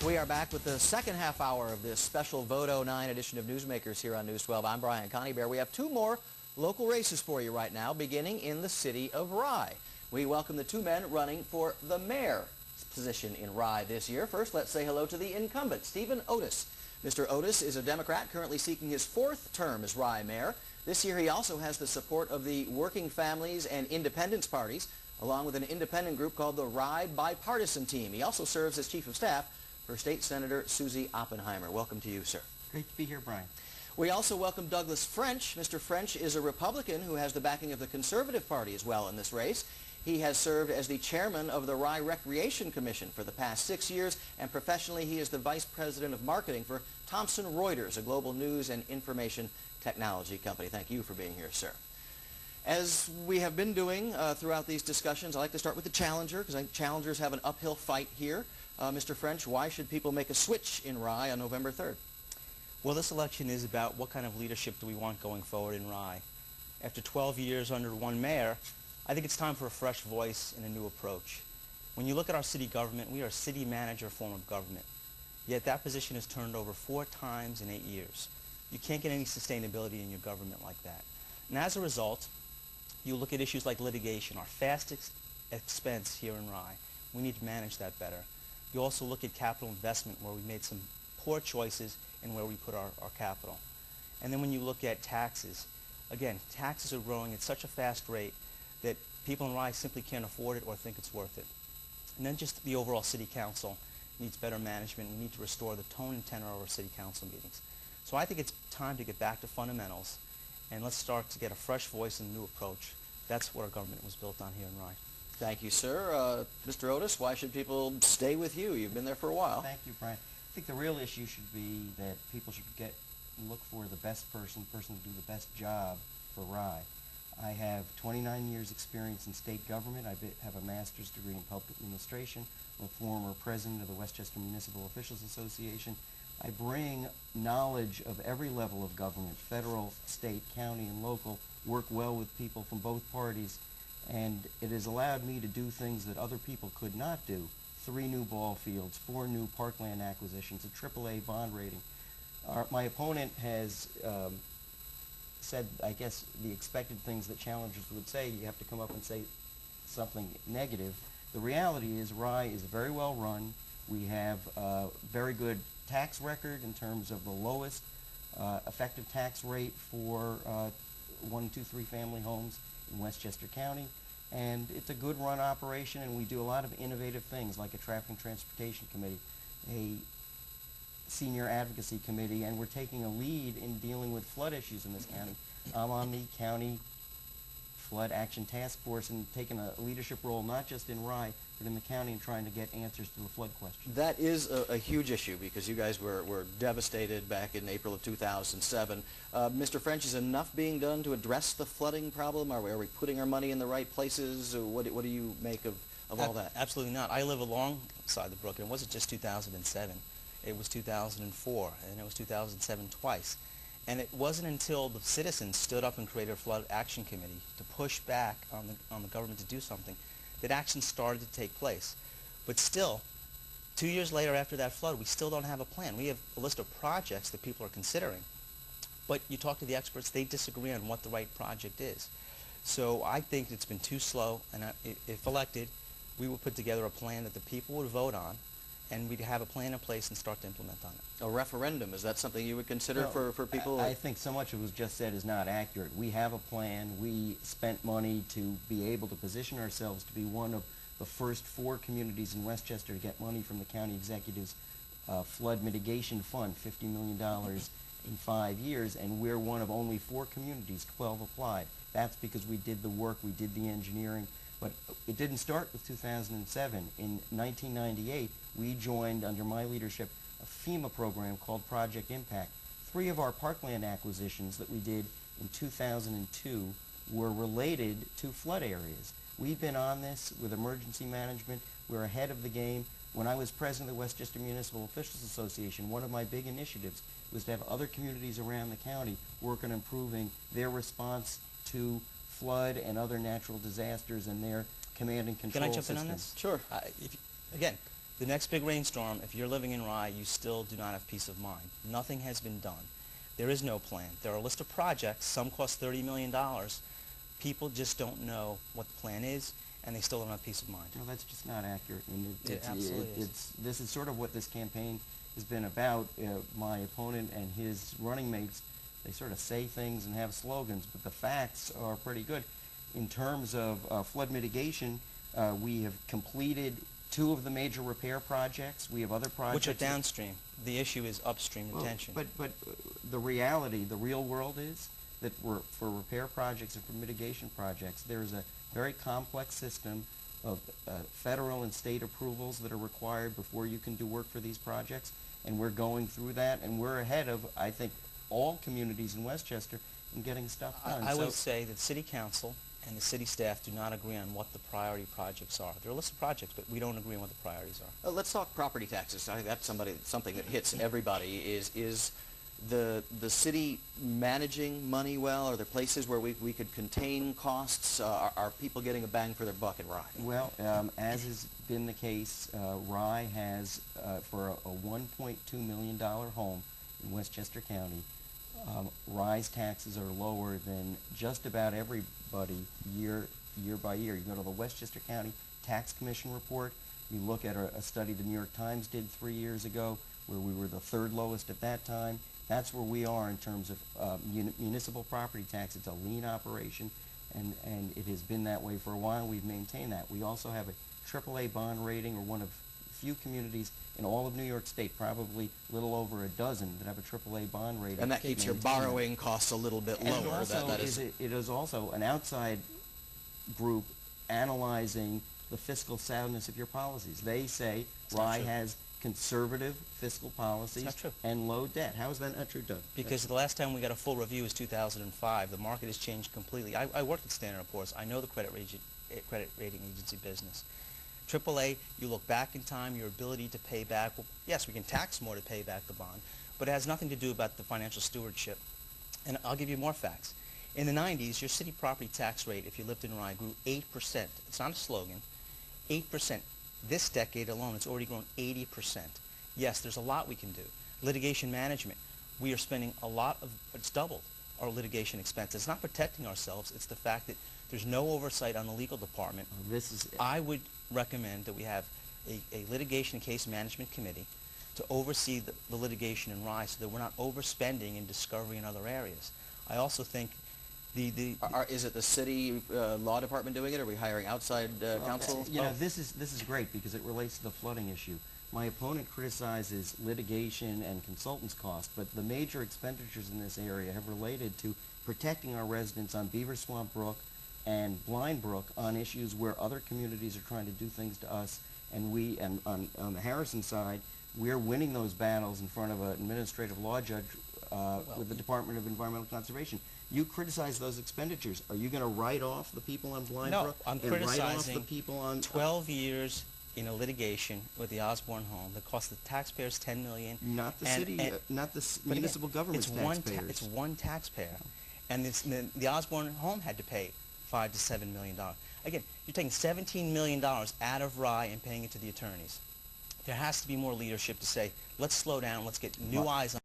We are back with the second half hour of this special Vote 09 edition of Newsmakers here on News 12. I'm Brian Coneybear. We have two more local races for you right now, beginning in the city of Rye. We welcome the two men running for the mayor's position in Rye this year. First, let's say hello to the incumbent, Stephen Otis. Mr. Otis is a Democrat currently seeking his fourth term as Rye mayor. This year he also has the support of the Working Families and Independence parties, along with an independent group called the Rye Bipartisan Team. He also serves as chief of staff for State Senator Susie Oppenheimer. Welcome to you, sir. Great to be here, Brian. We also welcome Douglas French. Mr. French is a Republican who has the backing of the Conservative Party as well in this race. He has served as the chairman of the Rye Recreation Commission for the past 6 years, and professionally he is the vice president of marketing for Thomson Reuters, a global news and information technology company. Thank you for being here, sir. As we have been doing throughout these discussions, I'd like to start with the challenger, because I think challengers have an uphill fight here. Mr. French, why should people make a switch in Rye on November 3rd? Well, this election is about what kind of leadership do we want going forward in Rye. After 12 years under one mayor, I think it's time for a fresh voice and a new approach. When you look at our city government, we are a city manager form of government. Yet that position is turned over 4 times in 8 years. You can't get any sustainability in your government like that. And as a result, you look at issues like litigation, our fastest expense here in Rye. We need to manage that better. You also look at capital investment, where we made some poor choices in where we put our capital. And then when you look at taxes, again, taxes are growing at such a fast rate that people in Rye simply can't afford it or think it's worth it. And then just the overall city council needs better management. We need to restore the tone and tenor of our city council meetings. So I think it's time to get back to fundamentals, and let's start to get a fresh voice and a new approach. That's what our government was built on here in Rye. Thank you, sir. Mr. Otis, why should people stay with you? You've been there for a while. Thank you, Brian. I think the real issue should be that people should look for the best person to do the best job for Rye. I have 29 years experience in state government. I have a master's degree in public administration. I'm a former president of the Westchester Municipal Officials Association. I bring knowledge of every level of government, federal, state, county, and local, work well with people from both parties, and it has allowed me to do things that other people could not do. 3 new ball fields, 4 new parkland acquisitions, a AAA bond rating. My opponent has said, I guess, the expected things that challengers would say. You have to come up and say something negative. The reality is Rye is very well run. We have a very good tax record in terms of the lowest effective tax rate for 1, 2, 3 family homes in Westchester County, and it's a good run operation, and we do a lot of innovative things like a traffic and transportation committee, a senior advocacy committee, and we're taking a lead in dealing with flood issues in this county. I'm on the county flood action task force and taking a leadership role not just in Rye but in the county and trying to get answers to the flood question. That is a huge issue, because you guys were devastated back in April of 2007. Mr. French, is enough being done to address the flooding problem? Are we putting our money in the right places? What do you make of all that? Absolutely not. I live alongside the brook, and it wasn't just 2007. It was 2004, and it was 2007 twice. And it wasn't until the citizens stood up and created a flood action committee to push back on the government to do something that action started to take place. But still, 2 years later after that flood, we still don't have a plan. We have a list of projects that people are considering, but you talk to the experts, they disagree on what the right project is. So I think it's been too slow, and if elected, we will put together a plan that the people would vote on, and we'd have a plan in place and start to implement on it. A referendum, is that something you would consider for people? I think so much of what was just said is not accurate. We have a plan. We spent money to be able to position ourselves to be one of the first 4 communities in Westchester to get money from the county executive's flood mitigation fund, $50 million in 5 years, and we're one of only 4 communities, 12 applied. That's because we did the work, we did the engineering. But it didn't start with 2007. In 1998, we joined, under my leadership, a FEMA program called Project Impact. 3 of our parkland acquisitions that we did in 2002 were related to flood areas. We've been on this with emergency management. We're ahead of the game. When I was president of the Westchester Municipal Officials Association, one of my big initiatives was to have other communities around the county work on improving their response to flood and other natural disasters and their command and control systems. Can I jump in on this? Sure. Again, The next big rainstorm, if you're living in Rye, you still do not have peace of mind. Nothing has been done. There is no plan. There are a list of projects. Some cost $30 million. People just don't know what the plan is, and they still don't have peace of mind. No, that's just not accurate. And It absolutely is. This is sort of what this campaign has been about. My opponent and his running mates, they sort of say things and have slogans, but the facts are pretty good. In terms of flood mitigation, we have completed 2 of the major repair projects. We have other projects. Which are downstream. The issue is upstream retention. But the reality, the real world is that for repair projects and for mitigation projects, there's a very complex system of federal and state approvals that are required before you can do work for these projects, and we're going through that, and we're ahead of, I think, all communities in Westchester in getting stuff done. I would say that City Council and the city staff do not agree on what the priority projects are. There are a list of projects, but we don't agree on what the priorities are. Let's talk property taxes. I think that's something that hits everybody. Is the city managing money well? Are there places where we could contain costs? Are people getting a bang for their buck in Rye? Well, as has been the case, Rye has, for a $1.2 million home in Westchester County, Rye's taxes are lower than just about everybody year by year. You go to the Westchester County Tax Commission report, you look at a study the New York Times did 3 years ago, where we were the 3rd lowest at that time. That's where we are in terms of municipal property tax. It's a lean operation, and it has been that way for a while. We've maintained that. We also have a AAA bond rating. We're one of few communities in all of New York State, probably a little over a dozen, that have a AAA bond rating. And that keeps your borrowing costs a little bit lower. And also it is also an outside group analyzing the fiscal soundness of your policies. They say Rye has conservative fiscal policies and low debt. How is that not true, Doug? Because the last time we got a full review was 2005. The market has changed completely. I worked at Standard & Poor's. I know the credit rating agency business. AAA, you look back in time, your ability to pay back. Well, yes, we can tax more to pay back the bond, but it has nothing to do about the financial stewardship. And I'll give you more facts. In the 90s, your city property tax rate, if you lived in Rye, grew 8%. It's not a slogan. 8%. This decade alone, it's already grown 80%. Yes, there's a lot we can do. Litigation management. We are spending a lot of, it's doubled our litigation expenses. It's not protecting ourselves. It's the fact that there's no oversight on the legal department. I would recommend that we have a litigation case management committee to oversee the litigation in Rye so that we're not overspending in discovery in other areas. I also think is it the city law department doing it? Are we hiring outside counsel? You know, this is great because it relates to the flooding issue. My opponent criticizes litigation and consultants' costs, but the major expenditures in this area have related to protecting our residents on Beaver Swamp Brook and Blind Brook on issues where other communities are trying to do things to us, and on the Harrison side, we're winning those battles in front of an administrative law judge with the Department of Environmental Conservation. You criticize those expenditures. Are you going to write off the people on Blind Brook? No, I'm criticizing the people on 12 years in a litigation with the Osborne home that cost the taxpayers $10 million. Not the city, not the municipal government's taxpayers. It's one taxpayer, and the Osborne home had to pay $5 to $7 million. Again, you're taking $17 million out of Rye and paying it to the attorneys. There has to be more leadership to say, let's slow down, let's get new eyes on